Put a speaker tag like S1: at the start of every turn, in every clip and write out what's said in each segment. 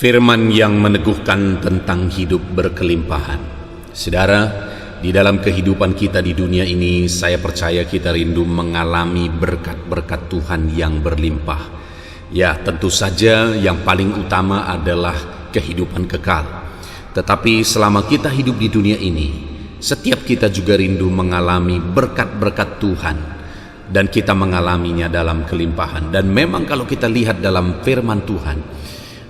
S1: Firman yang meneguhkan tentang hidup berkelimpahan. Saudara, di dalam kehidupan kita di dunia ini, saya percaya kita rindu mengalami berkat-berkat Tuhan yang berlimpah. Ya, tentu saja yang paling utama adalah kehidupan kekal. Tetapi selama kita hidup di dunia ini, setiap kita juga rindu mengalami berkat-berkat Tuhan, dan kita mengalaminya dalam kelimpahan. Dan memang kalau kita lihat dalam firman Tuhan,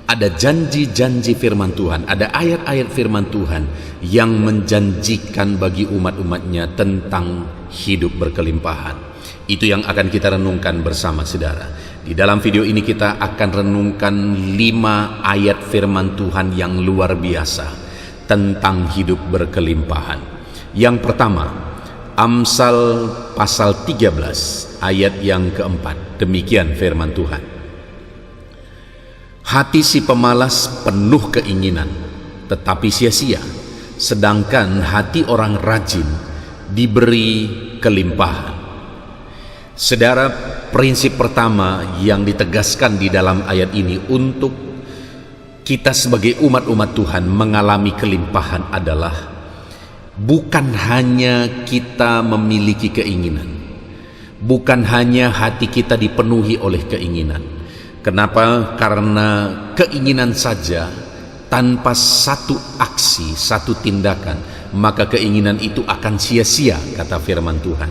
S1: ada janji-janji firman Tuhan, ada ayat-ayat firman Tuhan yang menjanjikan bagi umat-umatnya tentang hidup berkelimpahan. Itu yang akan kita renungkan bersama saudara. Di dalam video ini kita akan renungkan 5 ayat firman Tuhan yang luar biasa tentang hidup berkelimpahan. Yang pertama, Amsal pasal 13 ayat yang keempat. Demikian firman Tuhan. Hati si pemalas penuh keinginan, tetapi sia-sia, sedangkan hati orang rajin diberi kelimpahan. Saudara, prinsip pertama yang ditegaskan di dalam ayat ini untuk kita sebagai umat-umat Tuhan mengalami kelimpahan adalah bukan hanya kita memiliki keinginan, bukan hanya hati kita dipenuhi oleh keinginan. Kenapa? Karena keinginan saja tanpa satu aksi, satu tindakan, maka keinginan itu akan sia-sia, kata firman Tuhan.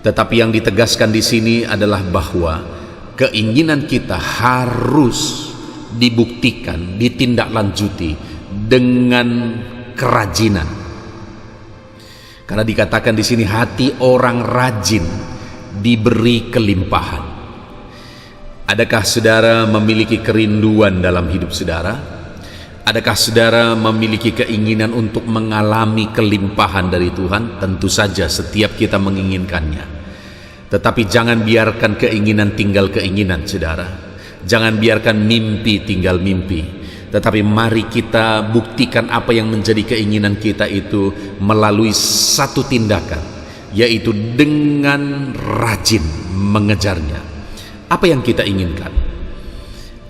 S1: Tetapi yang ditegaskan di sini adalah bahwa keinginan kita harus dibuktikan, ditindaklanjuti dengan kerajinan. Karena dikatakan di sini hati orang rajin diberi kelimpahan. Adakah saudara memiliki kerinduan dalam hidup saudara? Adakah saudara memiliki keinginan untuk mengalami kelimpahan dari Tuhan? Tentu saja setiap kita menginginkannya. Tetapi jangan biarkan keinginan tinggal keinginan saudara. Jangan biarkan mimpi tinggal mimpi. Tetapi mari kita buktikan apa yang menjadi keinginan kita itu melalui satu tindakan, yaitu dengan rajin mengejarnya. Apa yang kita inginkan?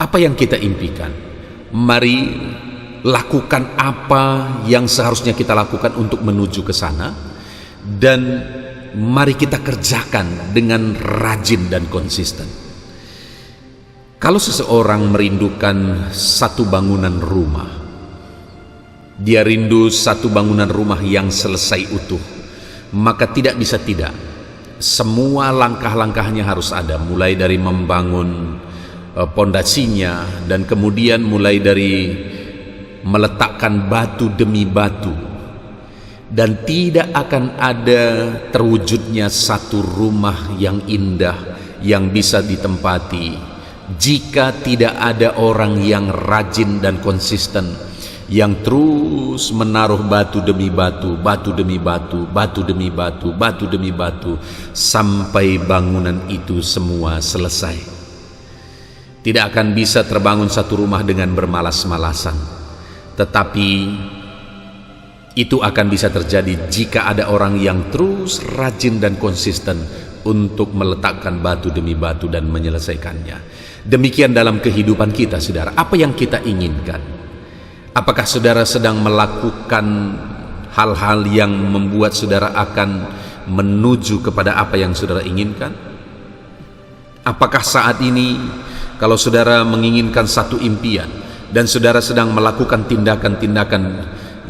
S1: Apa yang kita impikan? Mari lakukan apa yang seharusnya kita lakukan untuk menuju ke sana, dan mari kita kerjakan dengan rajin dan konsisten. Kalau seseorang merindukan satu bangunan rumah, dia rindu satu bangunan rumah yang selesai utuh, maka tidak bisa tidak, semua langkah-langkahnya harus ada, mulai dari membangun pondasinya, dan kemudian mulai dari meletakkan batu demi batu. Dan tidak akan ada terwujudnya satu rumah yang indah yang bisa ditempati jika tidak ada orang yang rajin dan konsisten, yang terus menaruh batu demi batu, batu demi batu, batu demi batu, batu demi batu, sampai bangunan itu semua selesai. Tidak akan bisa terbangun satu rumah dengan bermalas-malasan, tetapi itu akan bisa terjadi jika ada orang yang terus rajin dan konsisten untuk meletakkan batu demi batu dan menyelesaikannya. Demikian dalam kehidupan kita, saudara. Apa yang kita inginkan? Apakah saudara sedang melakukan hal-hal yang membuat saudara akan menuju kepada apa yang saudara inginkan? Apakah saat ini kalau saudara menginginkan satu impian dan saudara sedang melakukan tindakan-tindakan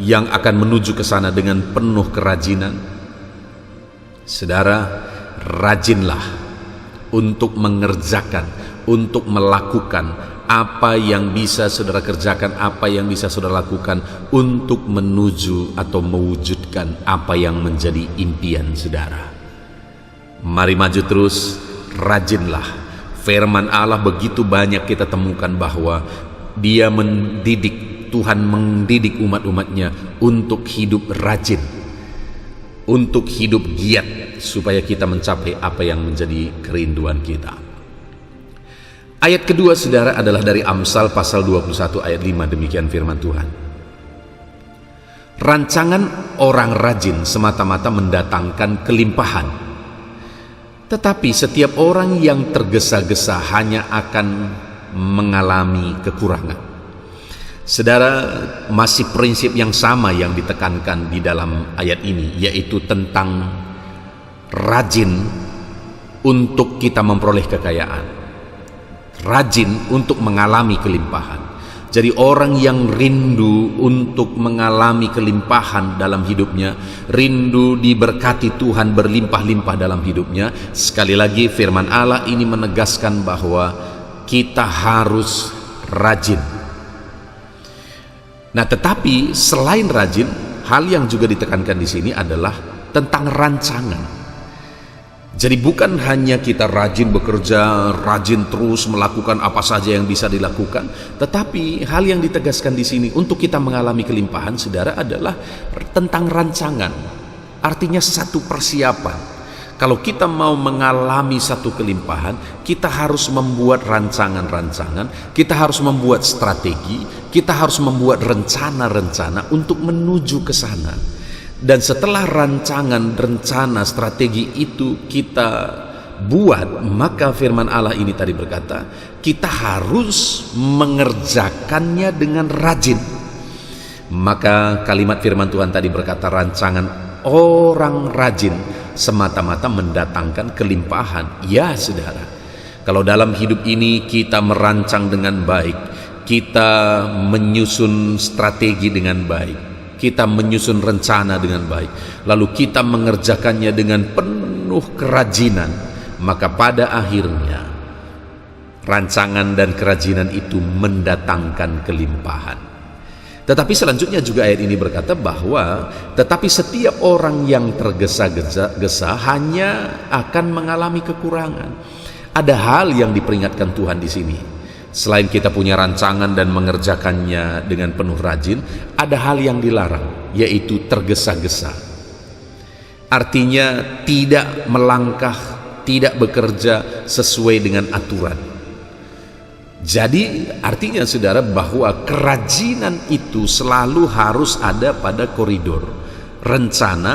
S1: yang akan menuju ke sana dengan penuh kerajinan? Saudara, rajinlah untuk mengerjakan, untuk melakukan apa yang bisa saudara kerjakan, apa yang bisa saudara lakukan untuk menuju atau mewujudkan apa yang menjadi impian saudara. Mari maju terus, rajinlah. Firman Allah begitu banyak kita temukan bahwa Dia mendidik, Tuhan mendidik umat-umatnya untuk hidup rajin, untuk hidup giat, supaya kita mencapai apa yang menjadi kerinduan kita. Ayat kedua saudara adalah dari Amsal pasal 21 ayat 5. Demikian firman Tuhan. Rancangan orang rajin semata-mata mendatangkan kelimpahan, tetapi setiap orang yang tergesa-gesa hanya akan mengalami kekurangan. Saudara, masih prinsip yang sama yang ditekankan di dalam ayat ini, yaitu tentang rajin untuk kita memperoleh kekayaan, rajin untuk mengalami kelimpahan. Jadi orang yang rindu untuk mengalami kelimpahan dalam hidupnya, rindu diberkati Tuhan berlimpah-limpah dalam hidupnya, sekali lagi firman Allah ini menegaskan bahwa kita harus rajin. Nah, tetapi selain rajin, hal yang juga ditekankan di sini adalah tentang rancangan. Jadi bukan hanya kita rajin bekerja, rajin terus melakukan apa saja yang bisa dilakukan, tetapi hal yang ditegaskan di sini untuk kita mengalami kelimpahan, saudara, adalah tentang rancangan. Artinya satu persiapan. Kalau kita mau mengalami satu kelimpahan, kita harus membuat rancangan-rancangan, kita harus membuat strategi, kita harus membuat rencana-rencana untuk menuju ke sana. Dan setelah rancangan, rencana, strategi itu kita buat, maka firman Allah ini tadi berkata, kita harus mengerjakannya dengan rajin. Maka kalimat firman Tuhan tadi berkata, rancangan orang rajin semata-mata mendatangkan kelimpahan. Ya saudara, kalau dalam hidup ini kita merancang dengan baik, kita menyusun strategi dengan baik, kita menyusun rencana dengan baik, lalu kita mengerjakannya dengan penuh kerajinan, maka pada akhirnya rancangan dan kerajinan itu mendatangkan kelimpahan. Tetapi selanjutnya juga ayat ini berkata bahwa tetapi setiap orang yang tergesa-gesa hanya akan mengalami kekurangan. Ada hal yang diperingatkan Tuhan di sini. Selain kita punya rancangan dan mengerjakannya dengan penuh rajin, ada hal yang dilarang, yaitu tergesa-gesa. Artinya tidak melangkah, tidak bekerja sesuai dengan aturan. Jadi artinya saudara, bahwa kerajinan itu selalu harus ada pada koridor rencana,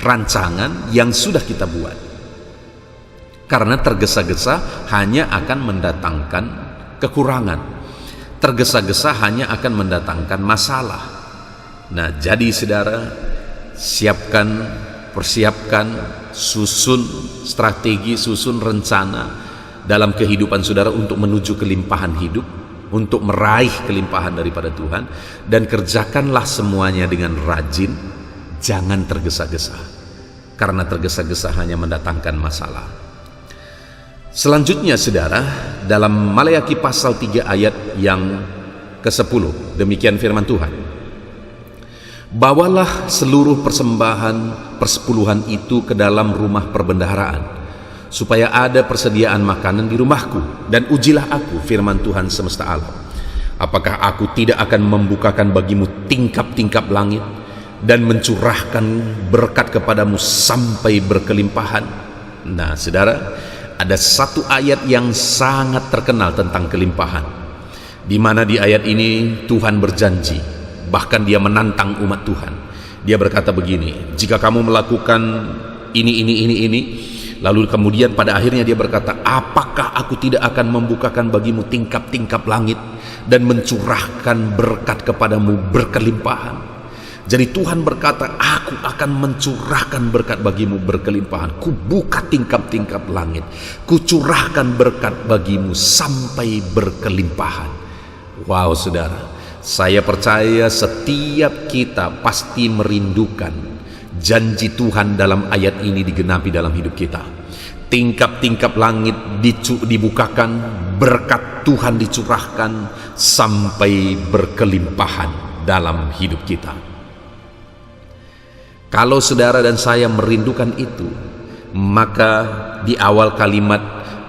S1: rancangan yang sudah kita buat. Karena tergesa-gesa hanya akan mendatangkan kekurangan, tergesa-gesa hanya akan mendatangkan masalah. Nah, jadi saudara, persiapkan, susun strategi, susun rencana dalam kehidupan saudara untuk menuju kelimpahan hidup, untuk meraih kelimpahan daripada Tuhan, dan kerjakanlah semuanya dengan rajin, jangan tergesa-gesa, karena tergesa-gesa hanya mendatangkan masalah. Selanjutnya saudara, dalam Maleakhi pasal 3 ayat yang ke-10, demikian firman Tuhan, bawalah seluruh persembahan persepuluhan itu ke dalam rumah perbendaharaan, supaya ada persediaan makanan di rumahku, dan ujilah aku, firman Tuhan semesta alam, apakah aku tidak akan membukakan bagimu tingkap-tingkap langit dan mencurahkan berkat kepadamu sampai berkelimpahan. Nah saudara, ada satu ayat yang sangat terkenal tentang kelimpahan, di mana di ayat ini Tuhan berjanji, bahkan dia menantang umat Tuhan. Dia berkata begini, jika kamu melakukan ini, lalu kemudian pada akhirnya dia berkata, apakah aku tidak akan membukakan bagimu tingkap-tingkap langit dan mencurahkan berkat kepadamu berkelimpahan. Jadi Tuhan berkata, aku akan mencurahkan berkat bagimu berkelimpahan. Ku buka tingkap-tingkap langit, ku curahkan berkat bagimu sampai berkelimpahan. Wow saudara, saya percaya setiap kita pasti merindukan janji Tuhan dalam ayat ini digenapi dalam hidup kita. Tingkap-tingkap langit dibukakan, berkat Tuhan dicurahkan sampai berkelimpahan dalam hidup kita. Kalau saudara dan saya merindukan itu, maka di awal kalimat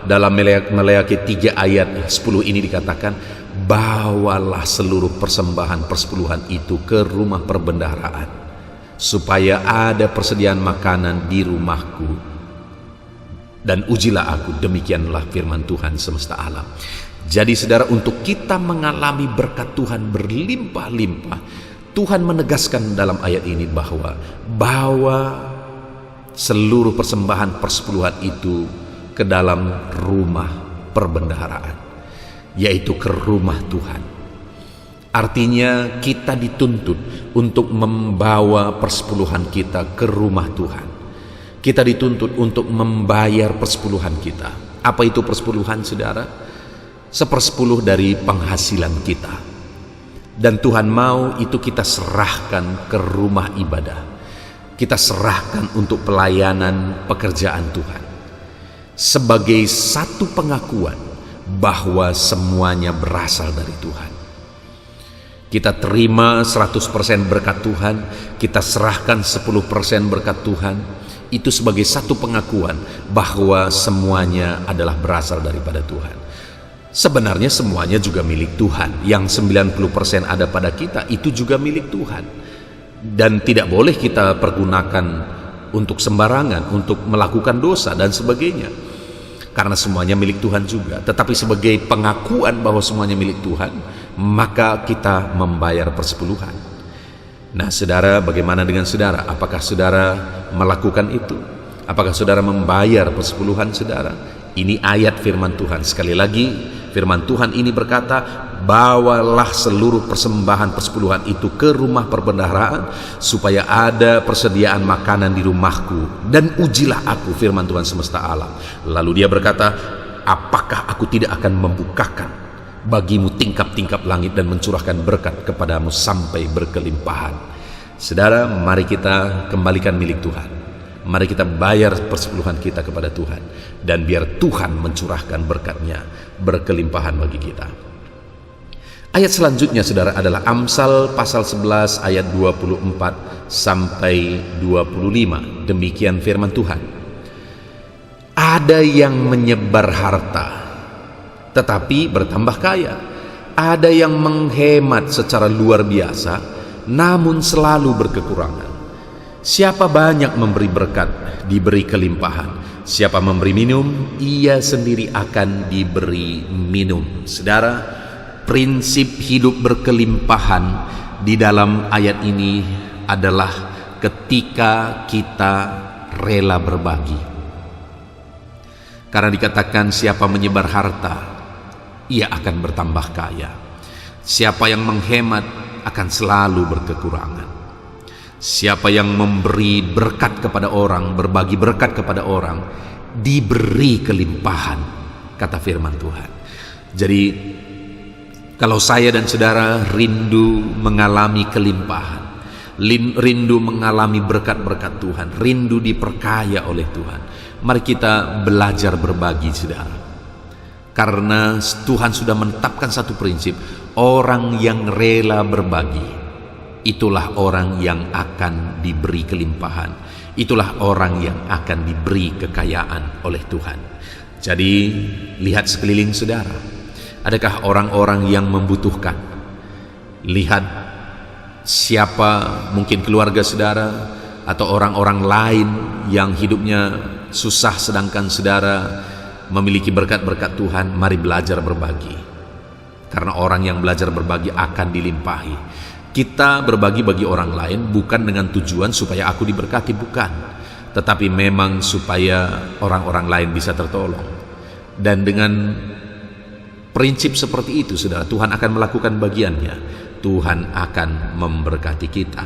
S1: dalam Maleakhi 3 ayat 10 ini dikatakan, bawalah seluruh persembahan persepuluhan itu ke rumah perbendaharaan, supaya ada persediaan makanan di rumahku, dan ujilah aku, demikianlah firman Tuhan semesta alam. Jadi saudara, untuk kita mengalami berkat Tuhan berlimpah-limpah, Tuhan menegaskan dalam ayat ini bahwa bawa seluruh persembahan persepuluhan itu ke dalam rumah perbendaharaan, yaitu ke rumah Tuhan. Artinya kita dituntut untuk membawa persepuluhan kita ke rumah Tuhan. Kita dituntut untuk membayar persepuluhan kita. Apa itu persepuluhan, saudara? 1/10 dari penghasilan kita. Dan Tuhan mau itu kita serahkan ke rumah ibadah. Kita serahkan untuk pelayanan pekerjaan Tuhan. Sebagai satu pengakuan bahwa semuanya berasal dari Tuhan. Kita terima 100% berkat Tuhan, kita serahkan 10% berkat Tuhan. Itu sebagai satu pengakuan bahwa semuanya adalah berasal daripada Tuhan. Sebenarnya semuanya juga milik Tuhan. Yang 90% ada pada kita itu juga milik Tuhan. Dan tidak boleh kita pergunakan untuk sembarangan, untuk melakukan dosa dan sebagainya. Karena semuanya milik Tuhan juga. Tetapi sebagai pengakuan bahwa semuanya milik Tuhan, maka kita membayar persepuluhan. Nah, saudara, bagaimana dengan saudara? Apakah saudara melakukan itu? Apakah saudara membayar persepuluhan saudara? Ini ayat firman Tuhan. Sekali lagi, firman Tuhan ini berkata, bawalah seluruh persembahan persepuluhan itu ke rumah perbendaharaan, supaya ada persediaan makanan di rumahku, dan ujilah aku, firman Tuhan semesta alam. Lalu dia berkata, apakah aku tidak akan membukakan bagimu tingkap-tingkap langit dan mencurahkan berkat kepadamu sampai berkelimpahan. Saudara, mari kita kembalikan milik Tuhan. Mari kita bayar persepuluhan kita kepada Tuhan, dan biar Tuhan mencurahkan berkat-Nya berkelimpahan bagi kita. Ayat selanjutnya, saudara, adalah Amsal pasal 11 ayat 24 sampai 25. Demikian firman Tuhan. Ada yang menyebar harta tetapi bertambah kaya. Ada yang menghemat secara luar biasa namun selalu berkekurangan. Siapa banyak memberi berkat, diberi kelimpahan. Siapa memberi minum, ia sendiri akan diberi minum. Saudara, prinsip hidup berkelimpahan di dalam ayat ini adalah ketika kita rela berbagi. Karena dikatakan siapa menyebar harta, ia akan bertambah kaya. Siapa yang menghemat akan selalu berkekurangan. Siapa yang memberi berkat kepada orang, berbagi berkat kepada orang, diberi kelimpahan, kata firman Tuhan. Jadi kalau saya dan saudara rindu mengalami kelimpahan, rindu mengalami berkat-berkat Tuhan, rindu diperkaya oleh Tuhan, mari kita belajar berbagi, saudara. Karena Tuhan sudah menetapkan satu prinsip, orang yang rela berbagi, itulah orang yang akan diberi kelimpahan. Itulah orang yang akan diberi kekayaan oleh Tuhan. Jadi lihat sekeliling saudara, adakah orang-orang yang membutuhkan? Lihat siapa, mungkin keluarga saudara atau orang-orang lain yang hidupnya susah sedangkan saudara memiliki berkat-berkat Tuhan. Mari belajar berbagi, karena orang yang belajar berbagi akan dilimpahi. Kita berbagi bagi orang lain bukan dengan tujuan supaya aku diberkati, bukan, tetapi memang supaya orang-orang lain bisa tertolong. Dan dengan prinsip seperti itu, saudara, Tuhan akan melakukan bagiannya. Tuhan akan memberkati kita.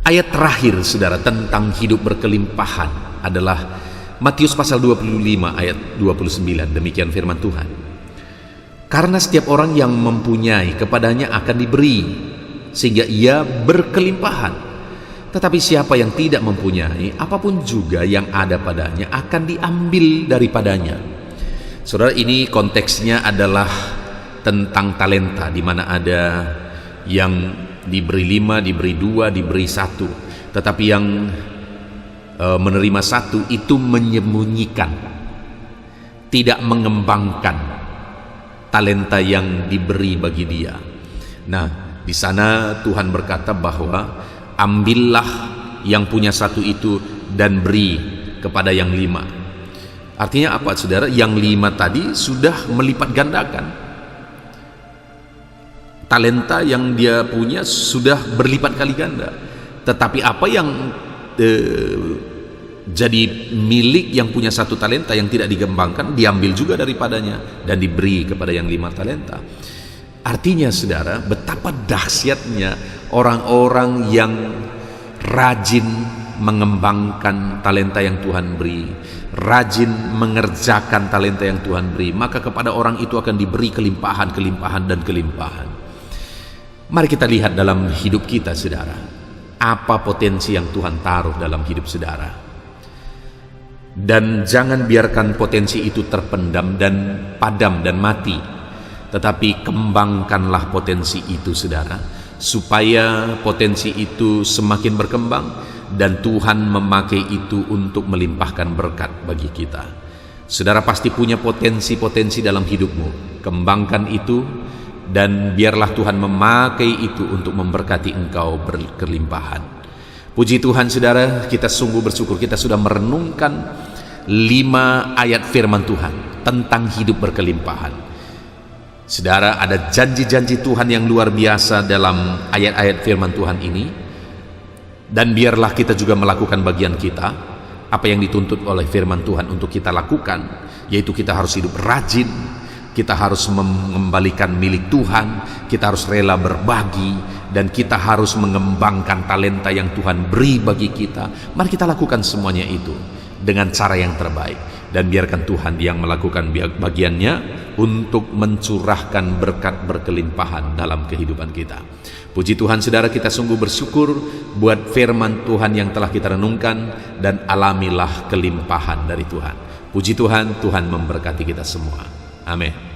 S1: Ayat terakhir, saudara, tentang hidup berkelimpahan adalah Matius pasal 25 ayat 29. Demikian firman Tuhan. Karena setiap orang yang mempunyai, kepadanya akan diberi, sehingga ia berkelimpahan. Tetapi siapa yang tidak mempunyai, apapun juga yang ada padanya akan diambil daripadanya. Saudara, ini konteksnya adalah tentang talenta, di mana ada yang diberi 5, diberi 2, diberi 1. Tetapi yang menerima 1 itu menyembunyikan, tidak mengembangkan talenta yang diberi bagi dia. Nah, di sana Tuhan berkata bahwa ambillah yang punya 1 itu dan beri kepada yang 5. Artinya apa, saudara? Yang 5 tadi sudah melipat gandakan. Talenta yang dia punya sudah berlipat kali ganda. Tetapi apa yang jadi milik yang punya 1 talenta yang tidak dikembangkan, diambil juga daripadanya dan diberi kepada yang 5 talenta. Artinya saudara, betapa dahsyatnya orang-orang yang rajin mengembangkan talenta yang Tuhan beri, rajin mengerjakan talenta yang Tuhan beri, maka kepada orang itu akan diberi kelimpahan, kelimpahan, dan kelimpahan. Mari kita lihat dalam hidup kita saudara, apa potensi yang Tuhan taruh dalam hidup saudara. Dan jangan biarkan potensi itu terpendam dan padam dan mati, tetapi kembangkanlah potensi itu saudara, supaya potensi itu semakin berkembang dan Tuhan memakai itu untuk melimpahkan berkat bagi kita. Saudara pasti punya potensi-potensi dalam hidupmu, kembangkan itu dan biarlah Tuhan memakai itu untuk memberkati engkau berkelimpahan. Puji Tuhan saudara, kita sungguh bersyukur kita sudah merenungkan 5 ayat firman Tuhan tentang hidup berkelimpahan. Saudara, ada janji-janji Tuhan yang luar biasa dalam ayat-ayat firman Tuhan ini, dan biarlah kita juga melakukan bagian kita, apa yang dituntut oleh firman Tuhan untuk kita lakukan, yaitu kita harus hidup rajin, kita harus mengembalikan milik Tuhan, kita harus rela berbagi, dan kita harus mengembangkan talenta yang Tuhan beri bagi kita. Mari kita lakukan semuanya itu dengan cara yang terbaik, dan biarkan Tuhan yang melakukan bagiannya untuk mencurahkan berkat berkelimpahan dalam kehidupan kita. Puji Tuhan saudara, kita sungguh bersyukur buat firman Tuhan yang telah kita renungkan, dan alamilah kelimpahan dari Tuhan. Puji Tuhan, Tuhan memberkati kita semua. Amin.